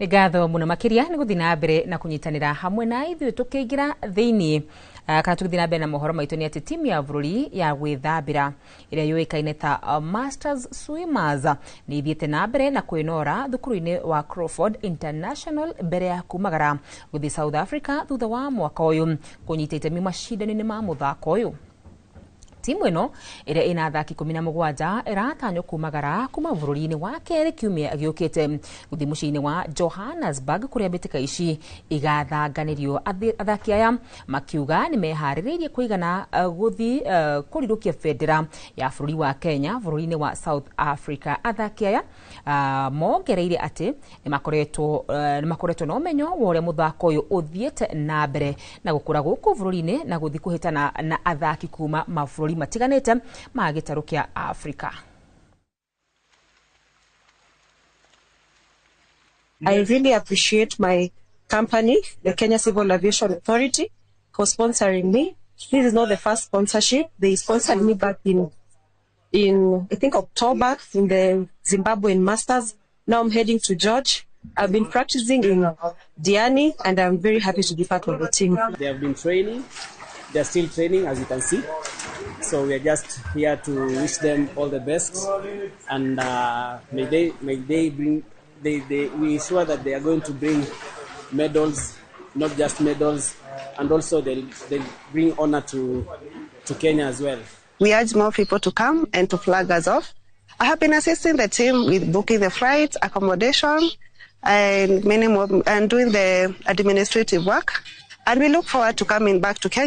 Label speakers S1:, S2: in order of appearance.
S1: Nĩ ngatho mũno makĩria nĩ gũthiĩ na mbere na kũnyitanĩra hamwe na ithuĩ tũkĩingĩra thĩinĩ kana tũgĩthiĩ na mbere na mohoro maitũ nĩ atĩ timu ya bũrũri ya gwĩthambĩra ĩrĩa yũĩkaine ta Masters Swimmers nĩ ithiĩte na mbere na kwĩnora thukuru-inĩ wa Crawford International mbere ya kumagara gũthiĩ South Africa thutha wa mwaka ũyũ kũnyita itemi macindano-inĩ ma mũthako ũyũ. Timu ĩno ĩrĩa ĩna athaki 17 ĩratanywo kumagara kuma bũrũri-inĩ wa kerĩ kiumia gĩũkĩte gũthiĩ mũciĩ-inĩ wa Johannesburg kũrĩa mbĩtĩka ici igathanganĩrio. Athaki aya makiuga nĩ meharĩrĩirie kũigana gũthiĩ kũrirũkia bendera ya bũrũri wa Kenya bũrũri-inĩ wa South Africa. Athaki aya mongereire atĩ nĩ makoretwo na ũmenyo wa ũrĩa mũthako ũyũ ũthiĩte na mbere na gũkũra gũkũ bũrũri-inĩ na gũthiĩ kũhĩtana na athaki kuma mabũrũri matiganĩte ma gĩtarũ kĩa Afrika.
S2: I really appreciate my company, the Kenya Civil Aviation Authority, for sponsoring me. This is not the first sponsorship. They sponsored me back in I think October in the Zimbabwean Masters. Now I'm heading to George. I've been practicing in Diani and I'm very happy to be part of the team.
S3: They have been training. They're still training, as you can see. So we are just here to wish them all the best, and may they bring. We sure that they are going to bring medals, not just medals, and also they bring honor to Kenya as well.
S4: We urge more people to come and to flag us off. I have been assisting the team with booking the flights, accommodation, and many more, and doing the administrative work. And we look forward to coming back to Kenya.